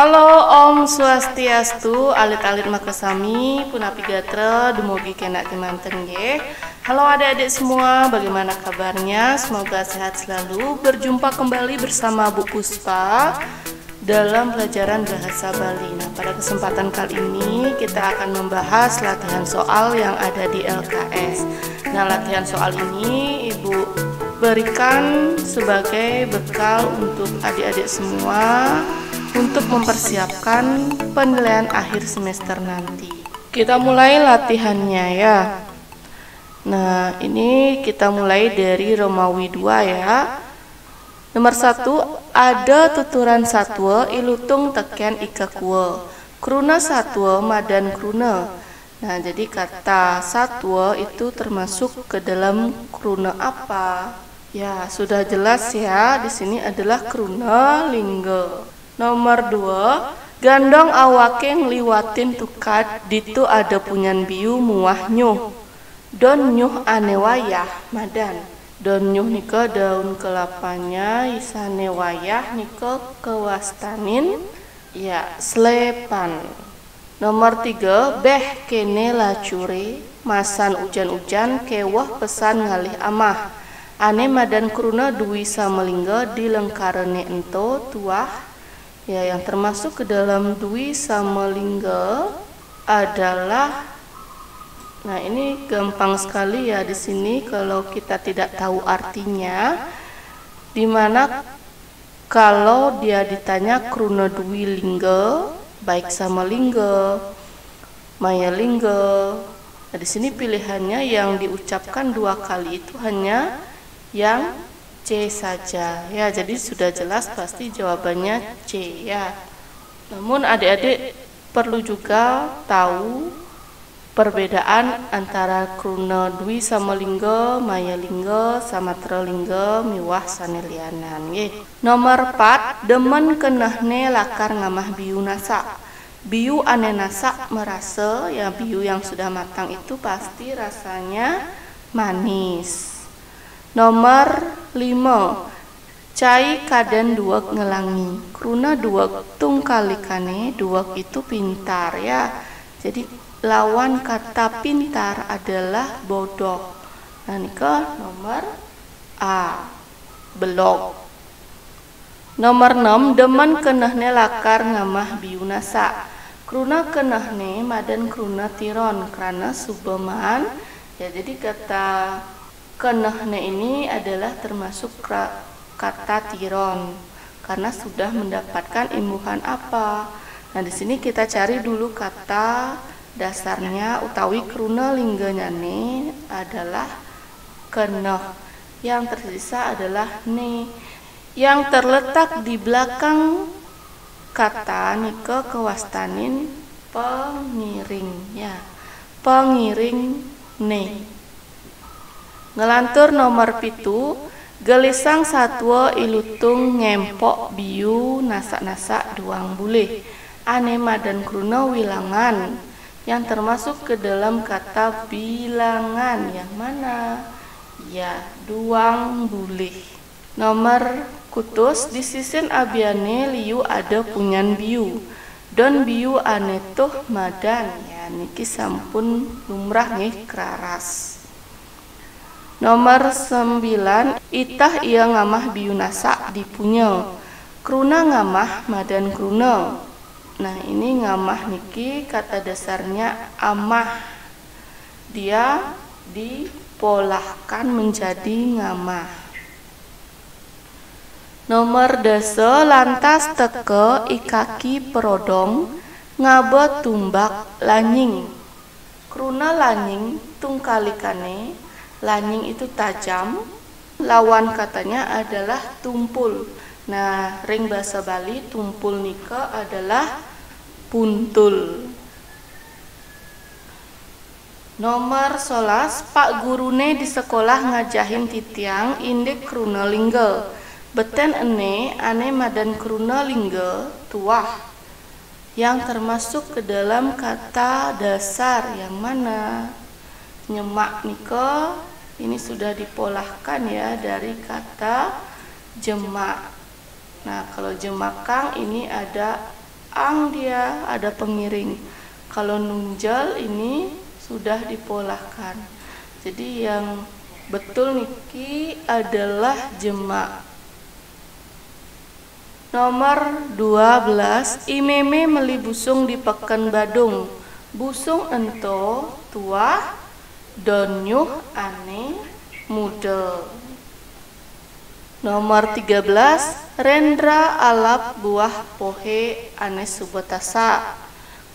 Halo Om Swastiastu, alit-alit makasami, punapi gatra, dumugi kena kemanten ye. Halo adik-adik semua, bagaimana kabarnya? Semoga sehat selalu. Berjumpa kembali bersama Bu Puspa dalam pelajaran bahasa Bali. Nah, pada kesempatan kali ini kita akan membahas latihan soal yang ada di LKS. Nah, latihan soal ini Ibu berikan sebagai bekal untuk adik-adik semua untuk mempersiapkan penilaian akhir semester nanti. Kita mulai latihannya ya. Nah, ini kita mulai dari Romawi 2 ya. Nomor 1, ada tuturan satwa ilutung teken ika kuwe. Kruna satwa madan kruna. Nah, jadi kata satwa itu termasuk ke dalam kruna apa? Ya, sudah jelas ya. Di sini adalah kruna lingga. Nomor 2, gandong awake ngliwatin tukat ditu ada punyan biu muah nyuh. Don nyuh ane wayah madan. Don nyuh nika daun kelapanya, isane wayah nika kewastanin ya slepan. Nomor 3, beh kene lacure masan ujan-ujan kewah pesan ngalih amah. Ane madan kruna duwi samelingga dilengkarene ento tuah. Ya, yang termasuk ke dalam dwi samelingga adalah, nah ini gampang sekali ya di sini kalau kita tidak tahu artinya, dimana kalau dia ditanya kruna dwi lingga, baik samelingga, maya lingga. Nah, di sini pilihannya yang diucapkan 2 kali itu hanya yang C saja ya, jadi sudah jelas pasti jawabannya C ya. Namun adik-adik perlu juga tahu perbedaan antara kruna dwi samelingga, maya lingga, samatra lingga, miwah sanelianan ye. Nomor 4, demen kenehne lakar ngamah biu nasak. Biu ane nasak merasa ya, biu yang sudah matang itu pasti rasanya manis. Nomor 5, cai kaden duak ngelangi. Kruna duak tungkalikane, duak itu pintar ya. Jadi lawan kata pintar adalah bodoh. Nah, nika nomor A, belok. Nomor 6, demen kenehne lakar ngamah biu nasak. Kruna kenehne madan kruna tiron karena subeman ya, jadi kata kenehne ini adalah termasuk kata tiron karena sudah mendapatkan imbuhan apa. Nah, di sini kita cari dulu kata dasarnya utawi kruna lingganyane adalah keneh. Yang tersisa adalah ne. Yang terletak di belakang kata nika kewastanin pengiring ya. Pengiring ne. Ngelantur nomor 7, gelisang satwa ilutung ngempok biu nasak-nasak duang buleh. Ane madan kruna wilangan yang termasuk ke dalam kata bilangan yang mana? Ya, duang buleh. Nomor kutus, di sisin abiane liu ada punyan biu. Don biu ane tuh madan ya, niki sampun lumrah nih keraras. Nomor 9, itah ia ngamah biu nasak dipunya. Kruna ngamah madan kruna. Nah, ini ngamah niki kata dasarnya amah. Dia dipolahkan menjadi ngamah. Nomor 10, lantas teke ikaki perodong ngabot tumbak lanying. Kruna lanying tungkalikane, lanying itu tajam, lawan katanya adalah tumpul. Nah, ring bahasa Bali tumpul nika adalah puntul. Nomor 11, Pak gurune di sekolah ngajahin titiang indek kruna lingga. Beten ane madan kruna lingga tuah. Yang termasuk ke dalam kata dasar yang mana? Nyemak nika ini sudah dipolahkan ya dari kata jemak. Nah, kalau jemakang ini ada ang dia ada pengiring. Kalau nunjal ini sudah dipolahkan. Jadi yang betul niki adalah jema. Nomor 12, imeme meli busung di Peken Badung. Busung ento tua donyuh ane muda. Nomor 13, rendra alap buah pohe ane subotasa.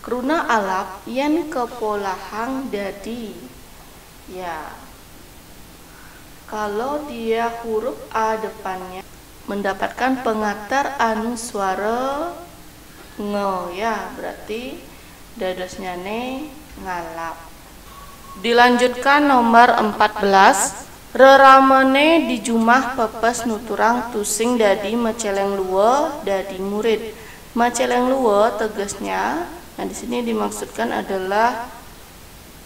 Kruna alap yen kepolahang dadi. Ya. Kalau dia huruf A depannya mendapatkan pengantar anu suara nge, ya berarti dadosnya ne ngalap. Dilanjutkan nomor 14, reramene di jumah pepes nuturang tusing dadi meceleng luwe dadi murid. Meceleng luwe tegasnya, nah di sini dimaksudkan adalah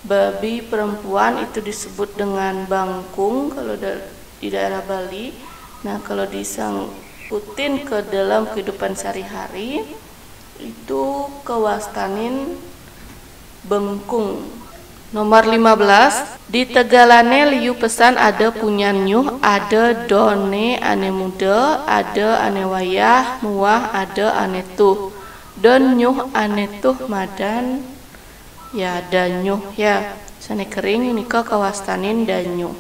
babi perempuan, itu disebut dengan bangkung kalau di daerah Bali. Nah, kalau disangkutin ke dalam kehidupan sehari-hari itu kewastanin bengkung. Nomor 15, di Tegalane liu pesan ada punyanyuh, ada done ane muda, ada ane wayah, muah ada ane tuh. Don nyuh ane tuh madan ya danyuh ya. Sane kering nika kawastanin danyuh.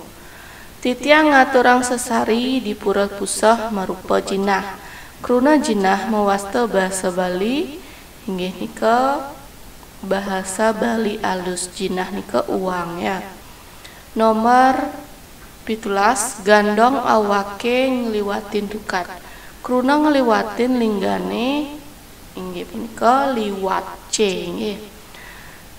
Titiang ngaturang sesari di pura pusah marupa jinah. Kruna jinah mewasta bahasa Bali hingga nika bahasa Bali alus, jinah nika uang ya. Nomor 17, gandong awake ngliwatin dukat. Kruna ngliwatin linggane inggih punika liwat c nggih.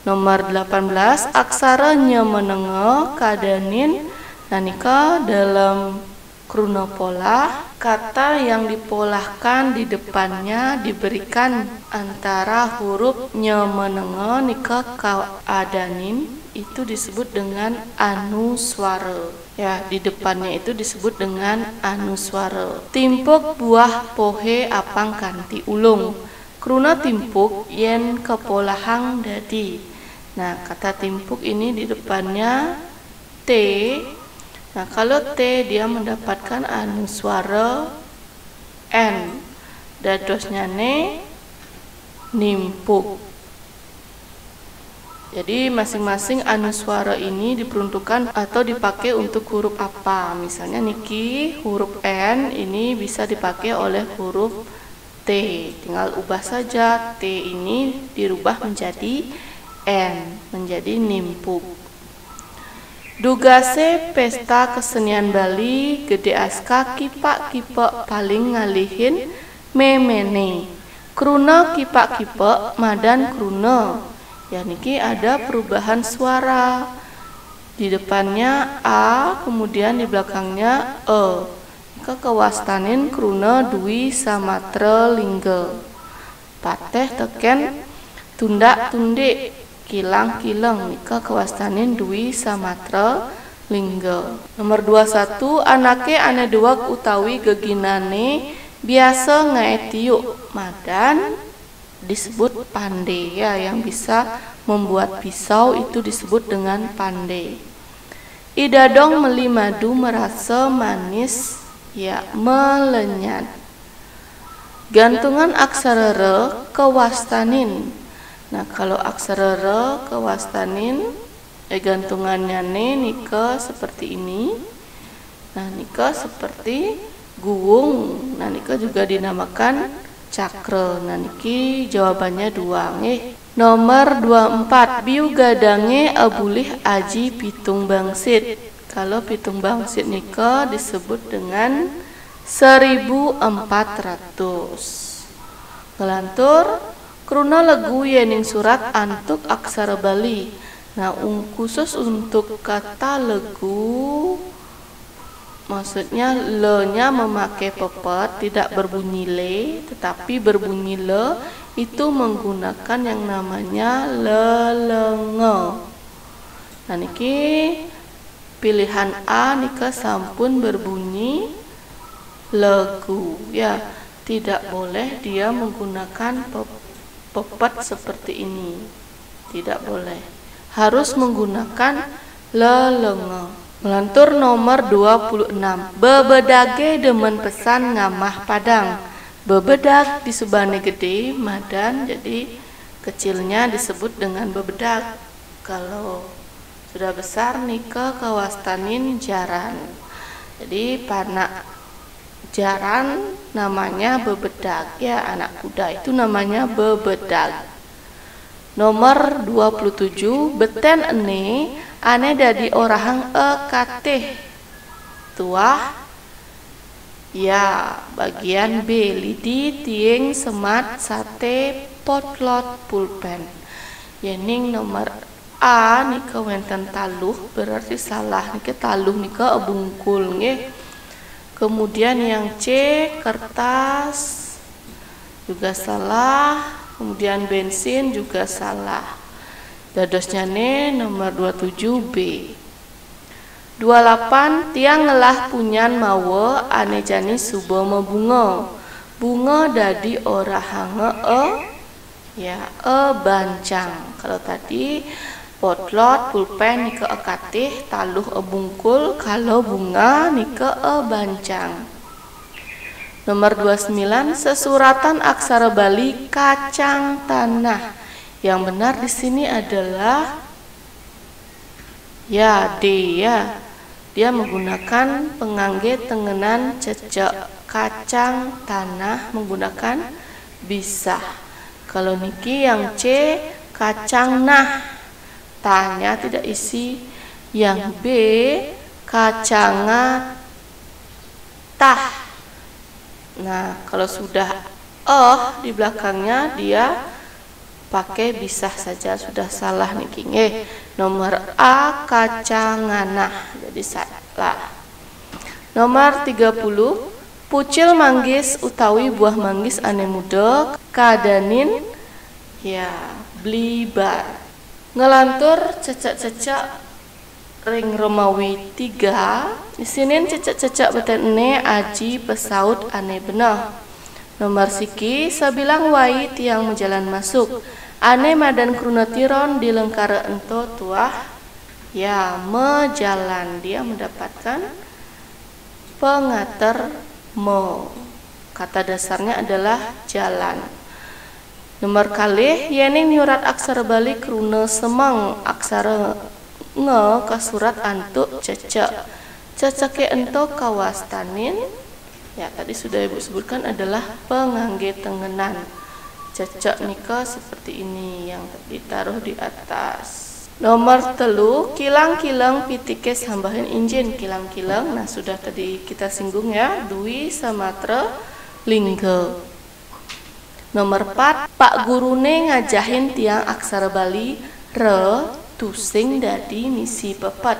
Nomor 18, aksara nya menenge kadanin. Nah nika dalam kruna pola, kata yang dipolahkan di depannya diberikan antara huruf nya menenge nika kaadanin, itu disebut dengan anuswara. Ya, di depannya itu disebut dengan anuswara. Timpuk buah pohe apang kanti ulung. Kruna timpuk yen kepolahang dadi. Nah, kata timpuk ini di depannya T. Nah, kalau T dia mendapatkan anuswara N. Dadosnya ne nimpuk. Jadi masing-masing anuswara ini diperuntukkan atau dipakai untuk huruf apa. Misalnya niki huruf N ini bisa dipakai oleh huruf T. Tinggal ubah saja T ini dirubah menjadi N, menjadi nimpuk. Dugase pesta kesenian Bali gede aska kipak-kipak paling ngalihin memene. Kruna kipak-kipak madan kruna. Ya niki ada perubahan suara. Di depannya A, kemudian di belakangnya E. Nika kawastanin kruna dwi samatra lingga. Pateh teken tundak tundik. Kilang-kilang nika kawastanin dwi samatra lingga. Nomor 21, anake ane dua utawi geginane biasa ngaetiuk madan disebut pandai ya, yang bisa membuat pisau itu disebut dengan pandai. Idadong meli madu merasa manis ya melenyat. Gantungan aksara re kawastanin. Nah, kalau aksara re kawastanin gantungannya ne nika seperti ini. Nah, nika seperti guung. Nah, nika juga dinamakan cakra. Nah, niki jawabannya dua nggih. Nomor 24, biu gadange abulih aji pitung bangsit. Kalau pitung bangsit nika disebut dengan 1400. Gelantur kruna legu yening surat antuk aksara Bali. Nah, khusus untuk kata legu, maksudnya le-nya memakai pepet, tidak berbunyi le, tetapi berbunyi le, itu menggunakan yang namanya lelenge. Nah, niki pilihan A nika sampun berbunyi legu ya, tidak boleh dia menggunakan pepet seperti ini. Tidak boleh. Harus menggunakan lelenge. Melantur nomor 26. Bebedage demen pesan ngamah padang. Bebedak disebane gede, madan jadi kecilnya disebut dengan bebedak. Kalau sudah besar nika kawastanin jaran. Jadi panak jaran namanya bebedak ya, anak kuda itu namanya bebedak. Nomor 27. Beten ane dadi orahang kateh tuah ya, bagian B lidi tieng semat sate potlot pulpen. Yening nomor A nika wenten taluh, berarti salah nika taluh nika bungkul nggih. Kemudian yang C kertas juga salah, kemudian bensin juga salah. Dadosnya nih nomor 27B. 28. Tiang ngelah punyan mawe ane jani subo bunga. Bunga dadi ora hange ya bancang. Kalau tadi potlot pulpen nika katih, taluh bungkul, kalau bunga nika bancang. Nomor 29. Sesuratan aksara Bali kacang tanah. Yang benar di sini adalah ya D ya. Dia menggunakan pengangge tengenan cecek. Kacang tanah menggunakan bisa. Kalau niki yang C kacang nah. Tanya tidak isi. Yang B kacanga tah. Nah, kalau sudah di belakangnya dia pakai bisa saja, sudah salah niki nggih. Nomor A kacanganah, jadi salah. Nomor 30. Pucil manggis utawi buah manggis ane muda kadanin ya blibar. Ngelantur cecak-cecak ring Romawi 3. Disinin cecak-cecak beten ne aji pesaut ane benah. Nomor siki sabilang wai tiang menjalan masuk. Ane madan krunatiron di lengkara ento tuah ya mejalan. Dia mendapatkan pengater me. Kata dasarnya adalah jalan. Nomor kalih yening nyurat aksara Bali kruna semang aksara nge ke surat antuk cecek. Ceceke ento kawastanin ya tadi sudah ibu sebutkan adalah pengangge tengenan. Cecek nika seperti ini yang ditaruh di atas. Nomor telu kilang-kilang pitike sambahin injin kilang-kilang. Nah sudah tadi kita singgung ya, Dwi Samatra Lingga. Nomor 4 Pak gurune ngajahin tiang aksara Bali re tusing dadi misi pepet.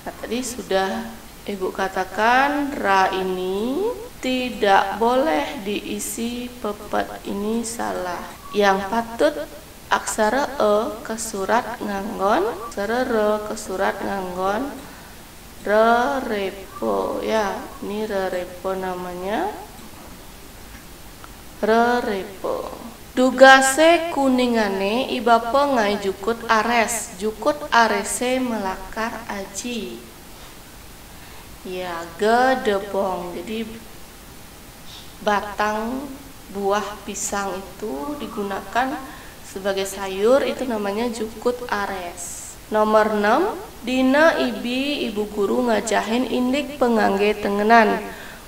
Nah tadi sudah ibu katakan ra ini tidak boleh diisi pepet, ini salah. Yang patut aksara e ke surat nganggon, aksara re ke surat nganggon re repo ya, ini re repo namanya. Rerepo. Dugase kuningane ibapa ngai jukut ares. Jukut arese melakar aji. Ya gedebong. Jadi batang buah pisang itu digunakan sebagai sayur, itu namanya jukut ares. Nomor 6. Dina ibu guru ngajahin indik pengangge tengenan.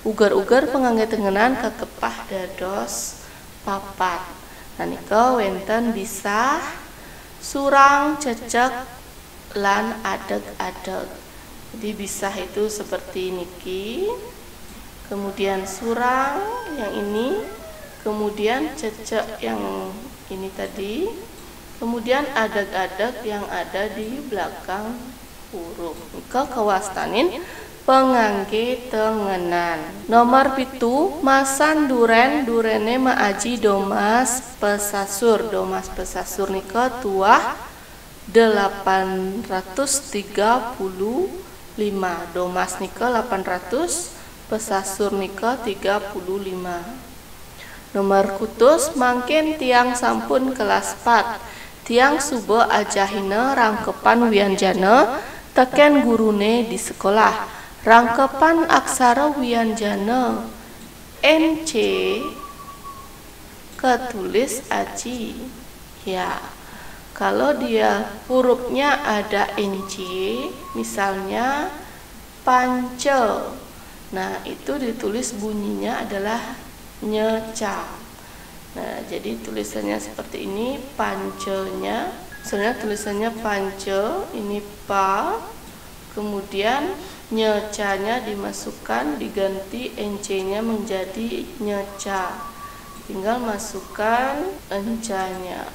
Ugar-ugar pengangge tengenan kekepah dados papat. Nah nika wenten bisa surang cecek lan adeg-adeg. Jadi bisa itu seperti niki, kemudian surang yang ini, kemudian cecek yang ini tadi, kemudian adeg-adeg yang ada di belakang huruf. Nika kawastanin pengangge tengenan. Nomor 7 masan duren durene maaji domas pesasur. Domas pesasur nika tuah 835. Domas nika 800, pesasur nika 35. Nomor kutus mangkin tiang sampun kelas 4. Tiang suba ajahina rangkepan wianjana teken gurune di sekolah. Rangkepan aksara wianjana NC ketulis aji. Ya, kalau dia hurufnya ada NC, misalnya pance. Nah, itu ditulis bunyinya adalah nyeca. Nah, jadi tulisannya seperti ini, pancenya. Sebenarnya tulisannya pance, ini pa. Kemudian nyecanya dimasukkan, diganti NC-nya menjadi nyeca. Tinggal masukkan encanya.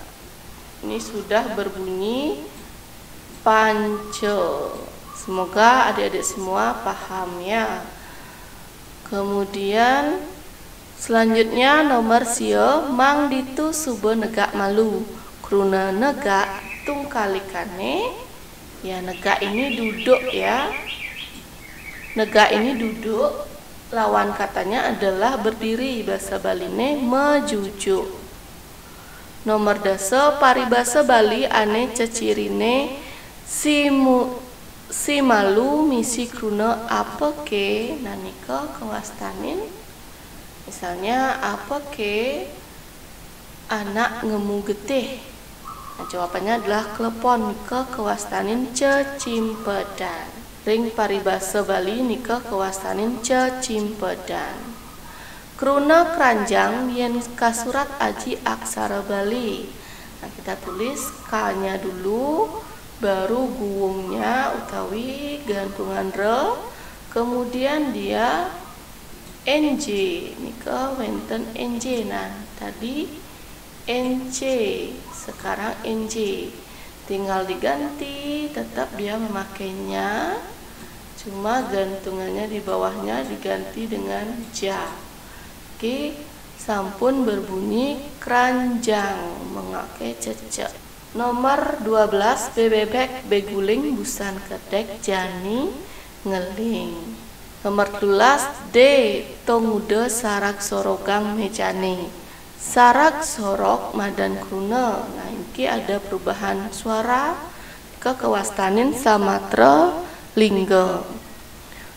Ini sudah berbunyi pance. Semoga adik-adik semua paham ya. Kemudian selanjutnya nomor sio mang ditu subo negak malu. Kruna negak tungkalikane. Ya, negak ini duduk ya. Negak ini duduk. Lawan katanya adalah berdiri. Bahasa Baline mejujuk. Nomor dasa paribasa Bali ane cecirine si malu misi kruna apa ke nanika kewastanin. Misalnya apa ke anak ngemu getih. Nah, jawabannya adalah klepon ke kewastanin cecimpedan. Ring paribasa Bali nika kewastanin cecimpedan. Kruna keranjang yen kasurat aji aksara Bali. Nah, kita tulis K-nya dulu, baru guungnya utawi gantungan re, kemudian dia NJ. Nika wenten NJ. Nah, tadi NC, sekarang NJ. Tinggal diganti, tetap dia memakainya, cuma gantungannya di bawahnya diganti dengan ja. Oke, sampun berbunyi keranjang memakai cecek. Nomor 12 bebek beguling busan kedek jani ngeling. Nomor 12 D tongude sarak sorogang mejane. Sarak sorok madan kruna. Nah, ini ada perubahan suara ke kewastanin samatra lingga.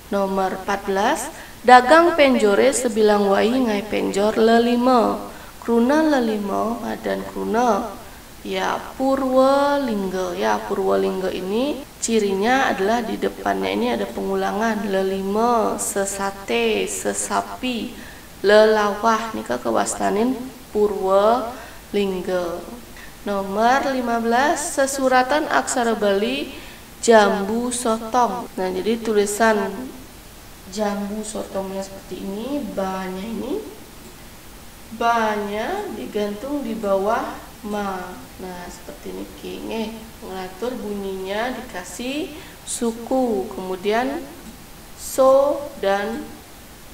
Nomor 14 dagang penjore sebilang wai ngai penjor lelima. Kruna lelima madan kruna. Ya, Purwalingga. Ya, Purwalingga ini cirinya adalah di depannya ini ada pengulangan. Lelima, sesate, sesapi, lelawah. Nika kewastanin Purwalingga. Nomor 15 sesuratan aksara Bali jambu sotong. Nah, jadi tulisan jambu sotongnya seperti ini, banyak digantung di bawah ma. Nah, seperti ini king. Mengatur bunyinya dikasih suku, kemudian so dan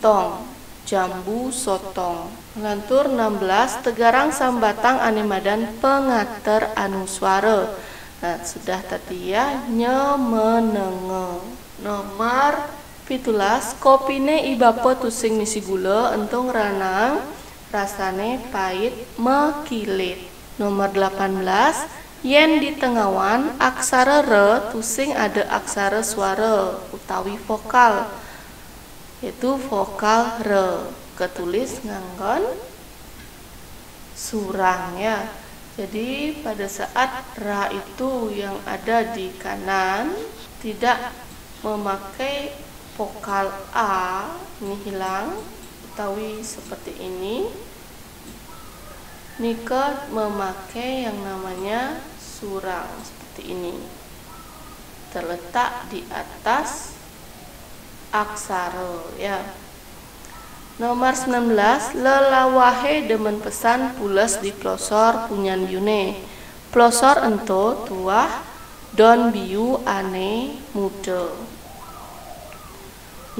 tong. Jambu sotong. Lantur 16 tegarang sambatang anemadan pengater anu suara. Nah, sudah tadi ya nyemenenge. Nomor 17 kopine ibapa tusing misi gula entong ranang rasane pahit mekilit. Nomor 18 yen di tengawan aksara re tusing ada aksara suara utawi vokal, yaitu vokal re ketulis nganggon surang ya. Jadi pada saat ra itu yang ada di kanan tidak memakai vokal a, ini hilang utawi seperti ini. Nika memakai yang namanya surang seperti ini, terletak di atas aksara ya. Nomor 19 lelawahe demen pesan pules di plosor punyan yune. Plosor ento tuah don biu ane muda.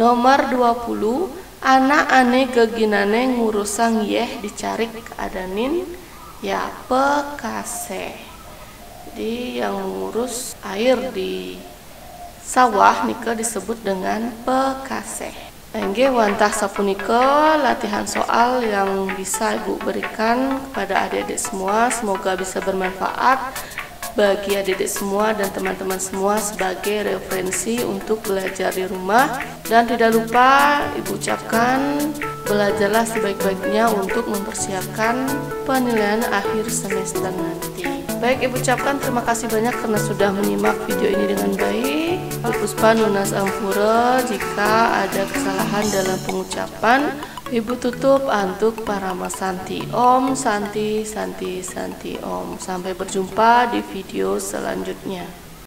Nomor 20 anak ane geginane ngurusang yeh dicarik keadanin ya pekaseh. Jadi yang ngurus air di sawah nika disebut dengan pekaseh. Nggih wantah sapunika latihan soal yang bisa Ibu berikan kepada adik-adik semua, semoga bisa bermanfaat bagi adik-adik semua dan teman-teman semua sebagai referensi untuk belajar di rumah. Dan tidak lupa Ibu ucapkan, belajarlah sebaik-baiknya untuk mempersiapkan penilaian akhir semester nanti. Baik, Ibu ucapkan terima kasih banyak karena sudah menyimak video ini dengan baik. Ibu Puspa Nunas Ampura, jika ada kesalahan dalam pengucapan, Ibu tutup untuk para Santi. Om Santi Santi Santi Om. Sampai berjumpa di video selanjutnya.